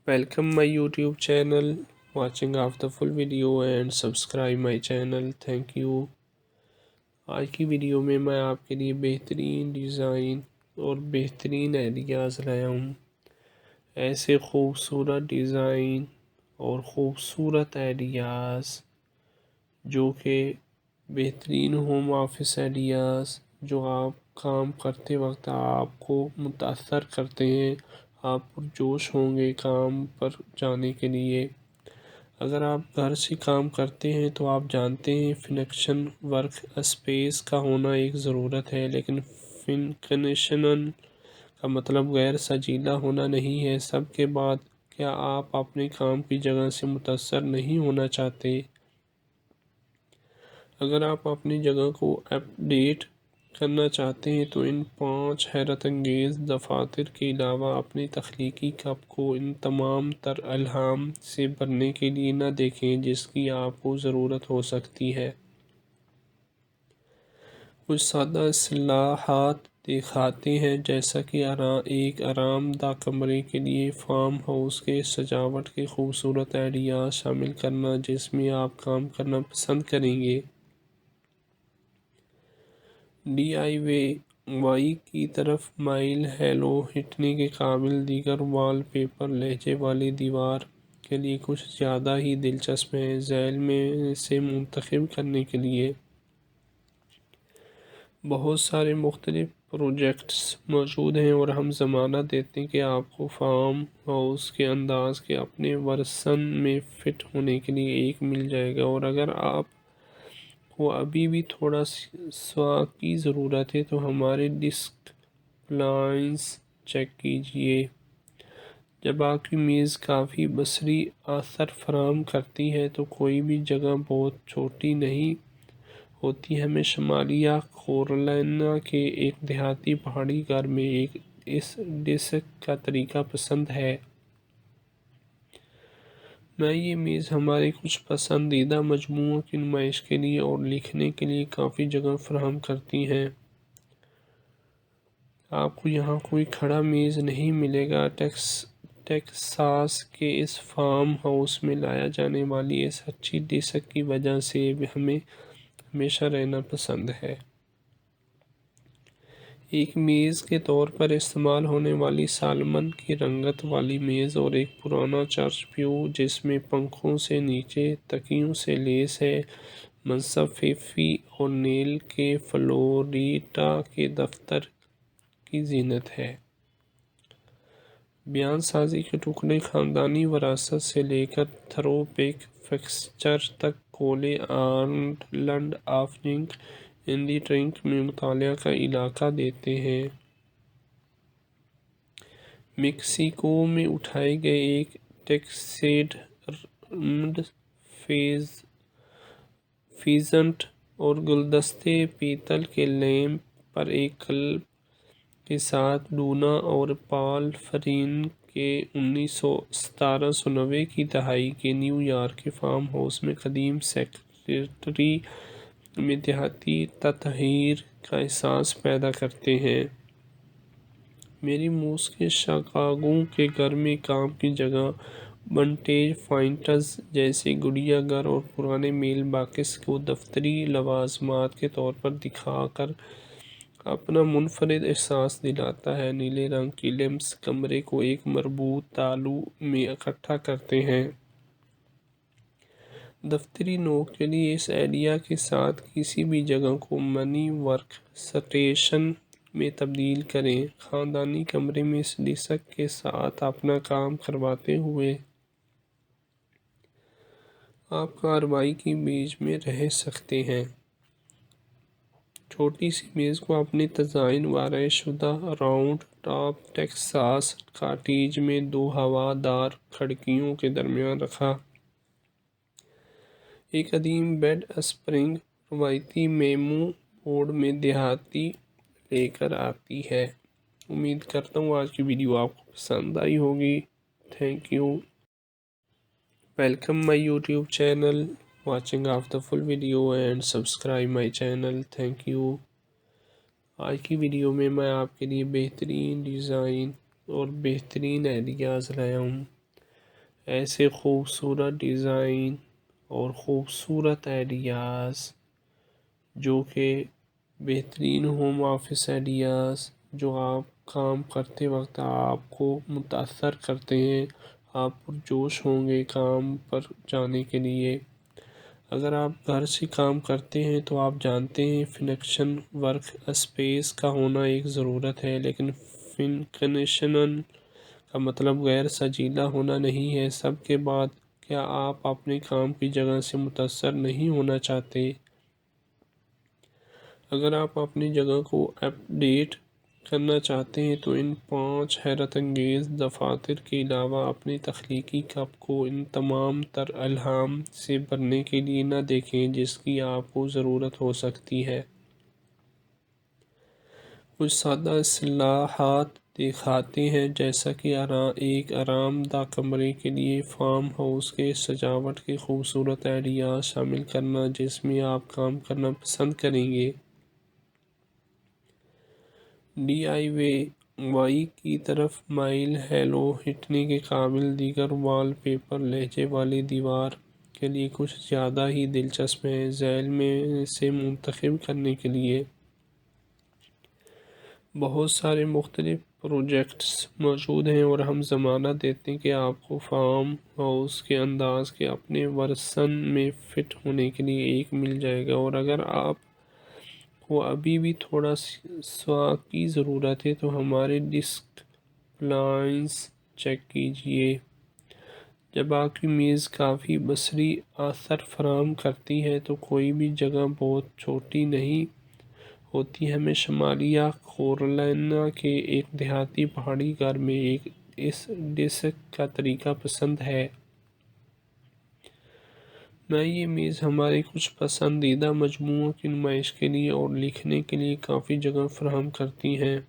Welcome my YouTube channel, watching of the full video and subscribe my channel. Thank you. آج کی video میں آپ کے لیے بہترین ڈیزائن اور بہترین آئیڈیاز لایا ہوں. ایسے خوبصورت ڈیزائن اور خوبصورت آئیڈیاز جو کہ بہترین ہوم آفس آئیڈیاز جو آپ کام کرتے وقت آپ کو متاثر کرتے ہیں. آپ پرجوش ہوں گے کام پر جانے کے لیے. اگر آپ گھر سے کام کرتے ہیں تو آپ جانتے ہیں فنکشن ورک اسپیس کا ہونا ایک ضرورت ہے، لیکن فنکشنن کا مطلب غیر سجیلا ہونا نہیں ہے. سب کے بعد کیا آپ اپنے کام کی جگہ سے متاثر نہیں ہونا چاہتے؟ اگر آپ اپنی جگہ کو اپ ڈیٹ کرنا چاہتے ہیں تو ان 5 حیرت انگیز دفاتر کے علاوہ اپنی تخلیقی کپ کو ان تمام تر الہام سے بھرنے کے لیے نہ دیکھیں جس کی آپ کو ضرورت ہو سکتی ہے. کچھ سادہ اصطلاحات دکھاتے ہیں، جیسا کہ ایک آرام دہ کمرے کے لیے فارم ہاؤس کے سجاوٹ کے خوبصورت آئیڈیاز شامل کرنا جس میں آپ کام کرنا پسند کریں گے. ڈی آئی وائی کی طرف مائل ہیلو ہٹنے کے قابل دیگر وال پیپر لہجے والی دیوار کے لیے کچھ زیادہ ہی دلچسپ ہیں. ذیل میں سے منتخب کرنے کے لیے بہت سارے مختلف پروجیکٹس موجود ہیں اور ہم ضمانت دیتے ہیں کہ آپ کو فارم ہاؤس کے انداز کے اپنے ورژن میں فٹ ہونے کے لیے ایک مل جائے گا. اور اگر آپ کو ابھی بھی تھوڑا سوا کی ضرورت ہے تو ہمارے ڈسک پلانس چیک کیجئے. جب آپ کی میز کافی بصری اثر فراہم کرتی ہے تو کوئی بھی جگہ بہت چھوٹی نہیں ہوتی. ہمیں شمالیہ کیرولینا کے ایک دیہاتی پہاڑی گھر میں اس ڈسک کا طریقہ پسند ہے. یہ میز ہمارے کچھ پسندیدہ مجموعوں کی نمائش کے لیے اور لکھنے کے لیے کافی جگہ فراہم کرتی ہے. آپ کو یہاں کوئی کھڑا میز نہیں ملے گا. ٹیکساس کے اس فارم ہاؤس میں لایا جانے والی اس اچھی ڈسک کی وجہ سے ہمیں ہمیشہ رہنا پسند ہے. ایک میز کے طور پر استعمال ہونے والی سالمن کی رنگت والی میز اور ایک پرانا چرچ پیو جس میں پنکھوں سے نیچے تکیوں سے لیس ہے، منصب فیفی اورنیل کے فلوریڈا کے دفتر کی زینت ہے. بیان سازی کے ٹکڑے خاندانی وراثت سے لے کر تھرو بیک فکسچر تک کولے آئلینڈ آف جنک اینڈی ٹرنک میں مطالعہ کا علاقہ دیتے ہیں. میکسیکو میں اٹھائے گئے ایک ٹیکسیڈرمڈ فیزنٹ اور گلدستے پیتل کے لیمپ پر ایک کلب کے ساتھ ڈونا اور پال فرین کے 1790 کی دہائی کے نیو یارک کے فارم ہاؤس میں قدیم سیکریٹری میں دیہاتی تطہیر کا احساس پیدا کرتے ہیں. میری موس کے شکاگو کے گھر میں کام کی جگہ ونٹیج فائنڈز جیسے گڑیا گھر اور پرانے میل باکس کو دفتری لوازمات کے طور پر دکھا کر اپنا منفرد احساس دلاتا ہے. نیلے رنگ کی لیمپس کمرے کو ایک مربوط تالو میں اکٹھا کرتے ہیں. دفتری نوک کے لیے اس آئیڈیا کے ساتھ کسی بھی جگہ کو منی ورک سٹیشن میں تبدیل کریں. خاندانی کمرے میں اس ڈسک کے ساتھ اپنا کام کرواتے ہوئے آپ کارروائی کے بیچ میں رہ سکتے ہیں. چھوٹی سی میز کو اپنے تزئین و شدہ راؤنڈ ٹاپ ٹیکساس کاٹیج میں 2 ہوا دار کھڑکیوں کے درمیان رکھا. ایک قدیم بیڈ اسپرنگ روایتی میمو بورڈ میں دیہاتی لے کر آتی ہے. امید کرتا ہوں آج کی ویڈیو آپ کو پسند آئی ہوگی. Thank you. Welcome my YouTube channel, watching of the full video and subscribe my channel. Thank you. آج کی ویڈیو میں آپ کے لیے بہترین ڈیزائن اور بہترین آئیڈیاز لایا ہوں. ایسے خوبصورت ڈیزائن اور خوبصورت آئیڈیاز جو کہ بہترین ہوم آفس آئیڈیاز جو آپ کام کرتے وقت آپ کو متاثر کرتے ہیں، آپ پرجوش ہوں گے کام پر جانے کے لیے۔ اگر آپ گھر سے کام کرتے ہیں تو آپ جانتے ہیں فنکشن ورک اسپیس کا ہونا ایک ضرورت ہے، لیکن فنکنشن کا مطلب غیر سجیلا ہونا نہیں ہے۔ سب کے بعد کیا آپ اپنے کام کی جگہ سے متاثر نہیں ہونا چاہتے؟ اگر آپ اپنی جگہ کو اپ ڈیٹ کرنا چاہتے ہیں تو ان 5 حیرت انگیز دفاتر کے علاوہ اپنے تخلیقی کپ کو ان تمام تر الہام سے بھرنے کے لیے نہ دیکھیں جس کی آپ کو ضرورت ہو سکتی ہے۔ کچھ سادہ اصطلاحات دکھاتے ہیں، جیسا کہ ایک آرام دہ کمرے کے لیے فارم ہاؤس کے سجاوٹ کے خوبصورت آئیڈیاز شامل کرنا جس میں آپ کام کرنا پسند کریں گے۔ ڈی آئی وائی کی طرف مائل ہیلو ہٹنے کے قابل دیگر وال پیپر لہجے والی دیوار کے لیے کچھ زیادہ ہی دلچسپ ہیں۔ ذیل میں سے منتخب کرنے کے لیے بہت سارے مختلف پروجیکٹس موجود ہیں اور ہم ضمانت دیتے ہیں کہ آپ کو فارم ہاؤس کے انداز کے اپنے ورژن میں فٹ ہونے کے لیے ایک مل جائے گا، اور اگر آپ کو ابھی بھی تھوڑا سا کی ضرورت ہے تو ہمارے ڈیسک پلانس چیک کیجئے۔ جب آپ کی میز کافی بصری اثر فراہم کرتی ہے تو کوئی بھی جگہ بہت چھوٹی نہیں ہوتی۔ ہمیں شمالی کیرولینا کے ایک دیہاتی پہاڑی گھر میں اس ڈیسک کا طریقہ پسند ہے۔ میں یہ میز ہمارے کچھ پسندیدہ مجموعوں کی نمائش کے لیے اور لکھنے کے لیے کافی جگہ فراہم کرتی ہیں۔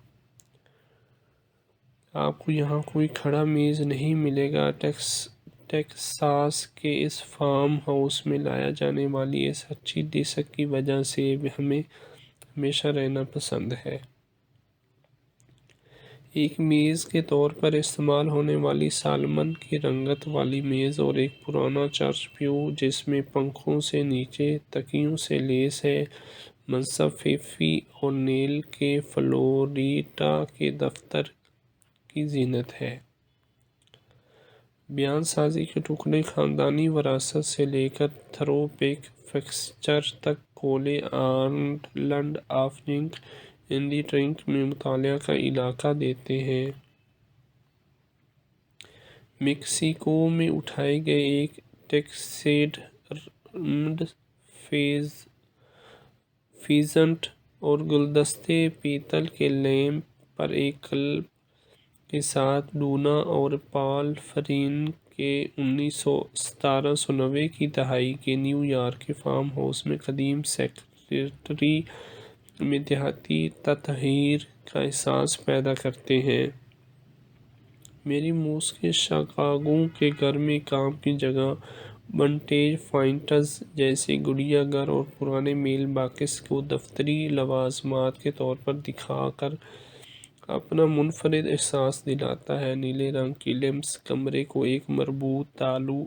آپ کو یہاں کوئی کھڑا میز نہیں ملے گا۔ ٹیکساس کے اس فارم ہاؤس میں لایا جانے والی اس اچھی ڈیسک کی وجہ سے ہمیں ہمیشہ رہنا پسند ہے۔ ایک میز کے طور پر استعمال ہونے والی سالمن کی رنگت والی میز اور ایک پرانا چرچ پیو جس میں پنکھوں سے نیچے تکیوں سے لیس ہے، منصب فیفی اورنیل کے فلوریڈا کے دفتر کی زینت ہے۔ بیان سازی کے ٹکڑے خاندانی وراثت سے لے کر تھرو بیک فکسچر تک کولے آئلینڈ آف جنک اینڈی ٹرنک میں مطالعہ کا علاقہ دیتے ہیں۔ میکسیکو میں اٹھائے گئے ایک ٹیکسیڈرمڈ فیزنٹ اور گلدستے پیتل کے لیمپ پر ایک کلب کے ساتھ ڈونا اور پال فرین کے 1790 کی دہائی کے نیو یارک کے فارم ہاؤس میں قدیم سیکریٹری میں دیہاتی تطہیر کا احساس پیدا کرتے ہیں۔ میری موس کے شکاگو کے گھر میں کام کی جگہ ونٹیج فائنڈز جیسے گڑیا گھر اور پرانے میل باکس کو دفتری لوازمات کے طور پر دکھا کر اپنا منفرد احساس دلاتا ہے۔ نیلے رنگ کی لیمپس کمرے کو ایک مربوط تالو